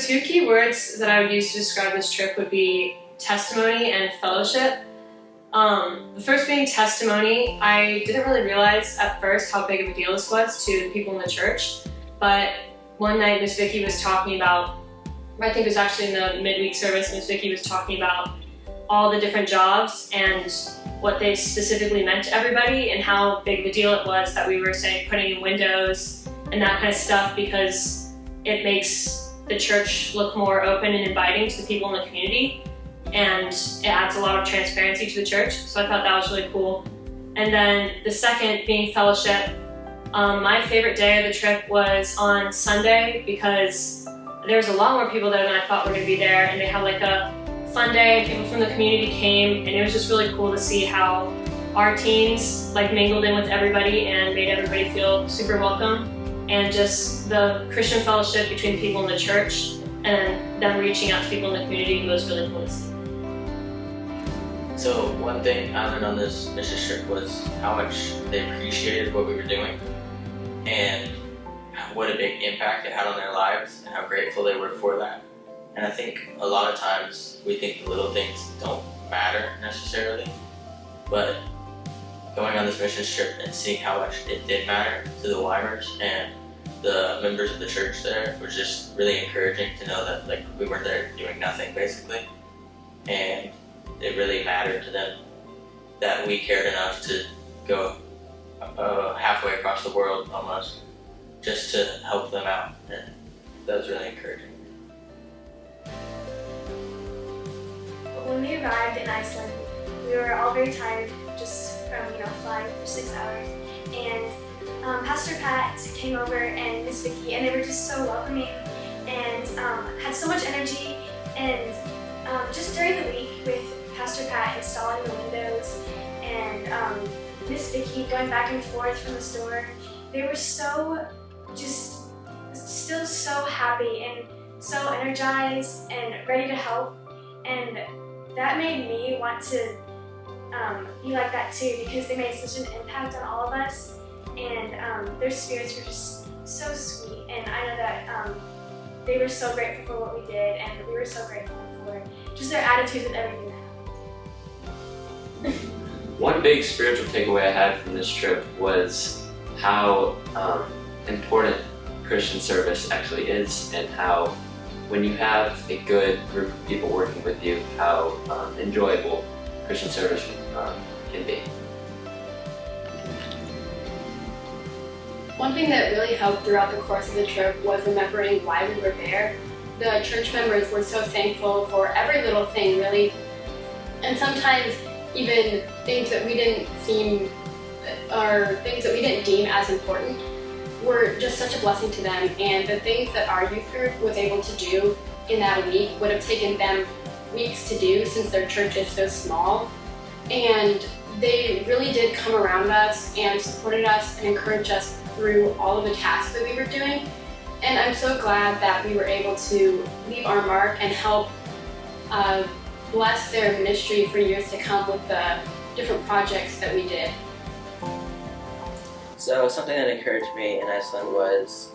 two key words that I would use to describe this trip would be testimony and fellowship. The first being testimony. I didn't really realize at first how big of a deal this was to the people in the church, but one night Miss Vicky was talking about, I think it was actually in the midweek service, Miss Vicky was talking about all the different jobs and what they specifically meant to everybody and how big the deal it was that we were saying putting in windows and that kind of stuff, because it makes the church look more open and inviting to the people in the community, and it adds a lot of transparency to the church. So I thought that was really cool. And then the second being fellowship. My favorite day of the trip was on Sunday, because there was a lot more people there than I thought were going to be there, and they had like a fun day. People from the community came, and it was just really cool to see how our teens like mingled in with everybody and made everybody feel super welcome, and just the Christian fellowship between people in the church and them reaching out to people in the community was really cool to see. So one thing I learned on this mission trip was how much they appreciated what we were doing and what a big impact it had on their lives and how grateful they were for that. And I think a lot of times we think the little things don't matter necessarily, but going on this mission trip and seeing how much it did matter to the Weimers and the members of the church there was just really encouraging to know that like we weren't there doing nothing basically, and it really mattered to them that we cared enough to go halfway across the world almost just to help them out, and that was really encouraging. When we arrived in Iceland, we were all very tired just from flying for 6 hours, and Pastor Pat came over and Miss Vicky, and they were just so welcoming and had so much energy. And just during the week with Pastor Pat installing the windows and Miss Vicky going back and forth from the store, they were so still so happy and so energized and ready to help, and that made me want to be like that too, because they made such an impact on all of us, and their spirits were just so sweet, and I know that they were so grateful for what we did, and we were so grateful for just their attitude with everything that happened. One big spiritual takeaway I had from this trip was how important Christian service actually is, and how when you have a good group of people working with you, how enjoyable Christian service can be. One thing that really helped throughout the course of the trip was remembering why we were there. The church members were so thankful for every little thing, really, and sometimes even things that we didn't deem as important were just such a blessing to them, and the things that our youth group was able to do in that week would have taken them weeks to do since their church is so small. And they really did come around us and supported us and encouraged us through all of the tasks that we were doing. And I'm so glad that we were able to leave our mark and help bless their ministry for years to come with the different projects that we did. So something that encouraged me in Iceland was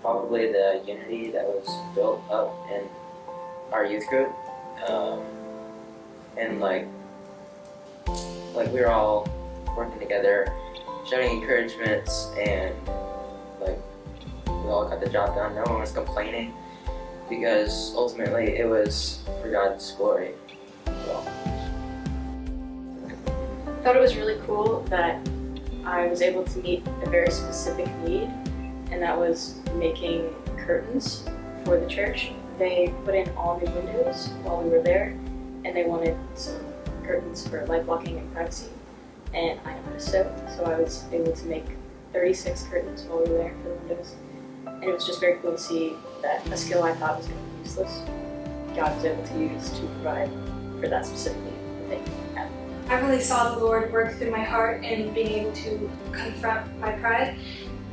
probably the unity that was built up in our youth group, and like we were all working together, shouting encouragements, and like we all got the job done. No one was complaining, because ultimately it was for God's glory. So. I thought it was really cool that I was able to meet a very specific need, and that was making curtains for the church. They put in all new windows while we were there, and they wanted some curtains for light blocking and privacy, and I know how to sew, so I was able to make 36 curtains while we were there for the windows. And it was just very cool to see that a skill I thought was going to be useless, God was able to use to provide for that specific need that they had. I really saw the Lord work through my heart and being able to confront my pride.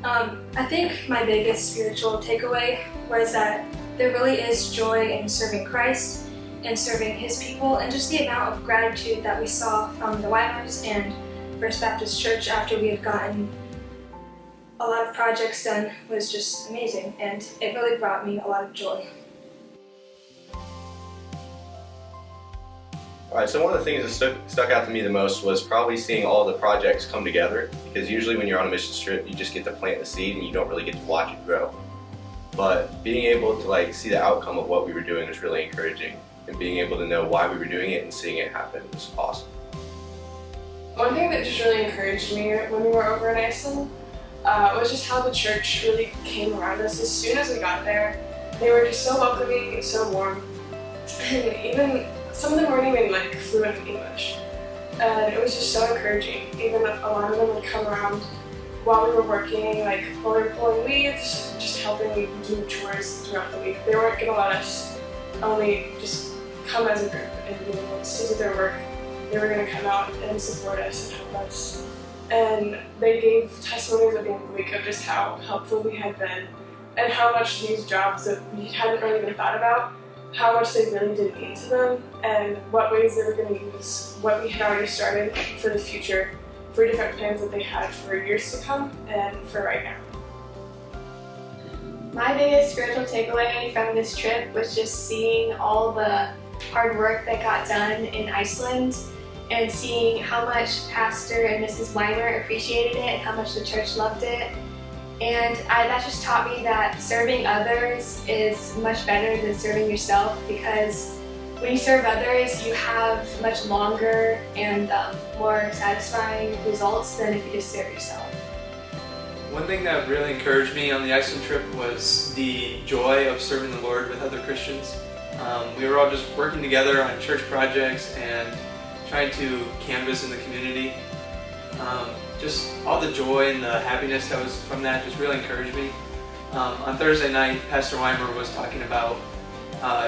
I think my biggest spiritual takeaway was that there really is joy in serving Christ and serving His people, and just the amount of gratitude that we saw from the Weimers and First Baptist Church after we had gotten a lot of projects done was just amazing, and it really brought me a lot of joy. Alright, so one of the things that stuck out to me the most was probably seeing all the projects come together, because usually when you're on a mission trip you just get to plant the seed and you don't really get to watch it grow. But being able to see the outcome of what we were doing was really encouraging, and being able to know why we were doing it and seeing it happen was awesome. One thing that just really encouraged me when we were over in Iceland was just how the church really came around us as soon as we got there. They were just so welcoming and so warm, and even some of them weren't even fluent in English. And it was just so encouraging. Even a lot of them would come around while we were working, while we were pulling weeds, just helping do chores throughout the week. They weren't gonna let us only just come as a group and see to their work. They were gonna come out and support us and help us. And they gave testimonies at the end of the week of just how helpful we had been and how much these jobs that we hadn't really even thought about, how much they really did mean to them, and what ways they were going to use what we had already started for the future, for different plans that they had for years to come and for right now. My biggest spiritual takeaway from this trip was just seeing all the hard work that got done in Iceland and seeing how much Pastor and Mrs. Weimer appreciated it and how much the church loved it. And that just taught me that serving others is much better than serving yourself, because when you serve others, you have much longer and more satisfying results than if you just serve yourself. One thing that really encouraged me on the Iceland trip was the joy of serving the Lord with other Christians. We were all just working together on church projects and trying to canvas in the community. Just all the joy and the happiness that was from that just really encouraged me. On Thursday night, Pastor Weimer was talking about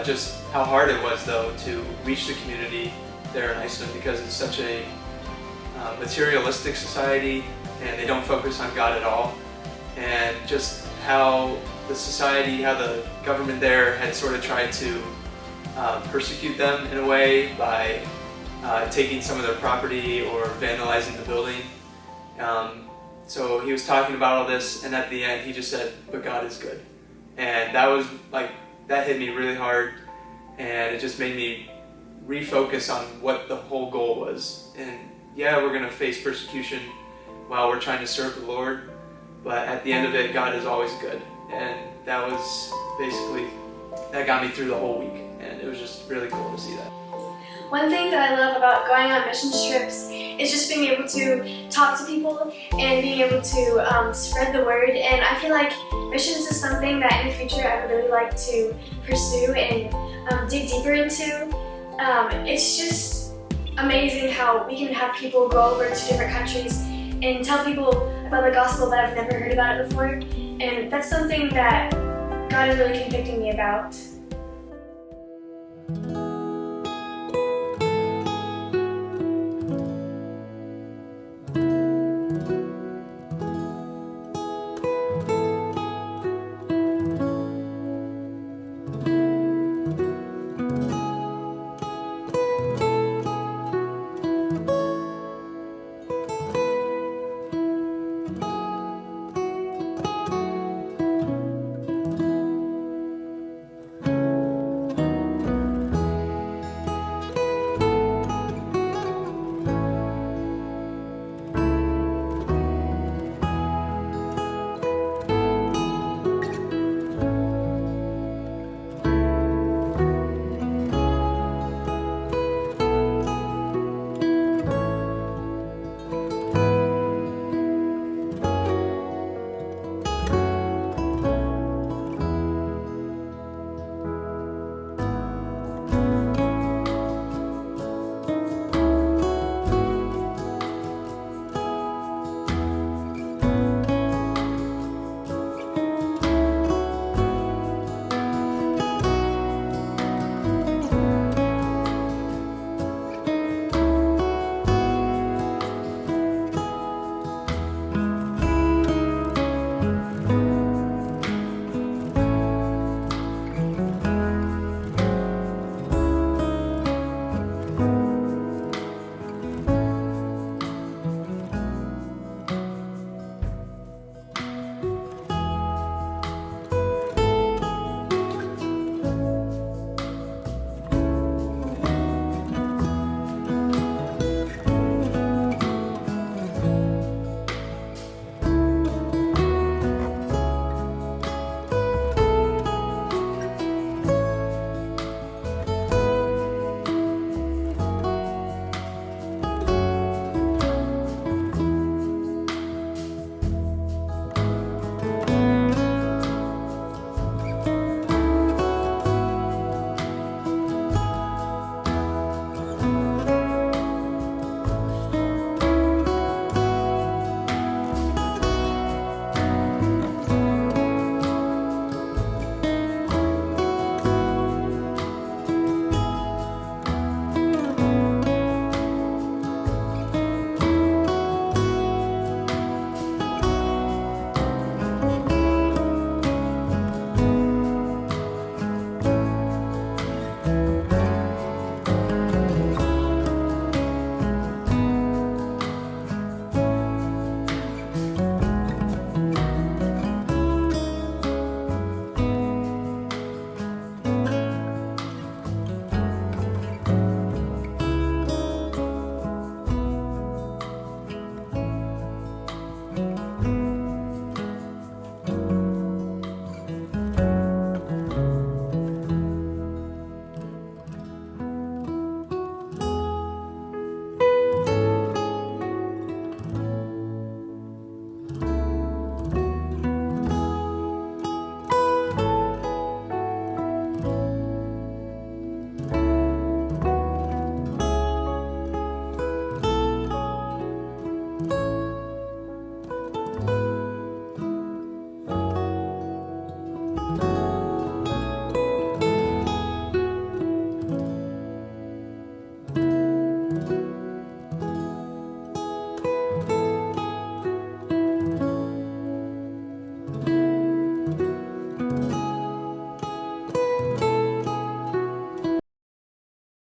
just how hard it was, though, to reach the community there in Iceland, because it's such a materialistic society and they don't focus on God at all. And just how the society, how the government there had sort of tried to persecute them in a way by taking some of their property or vandalizing the building. So he was talking about all this, and at the end he just said, "But God is good." And that was that hit me really hard, and it just made me refocus on what the whole goal was. And yeah, we're gonna face persecution while we're trying to serve the Lord, but at the end of it, God is always good. And that was basically, that got me through the whole week, and it was just really cool to see that. One thing that I love about going on mission trips is just being able to talk to people and being able to spread the word. And I feel like missions is something that in the future I would really like to pursue and dig deeper into. It's just amazing how we can have people go over to different countries and tell people about the gospel that have never heard about it before. And that's something that God is really convicting me about.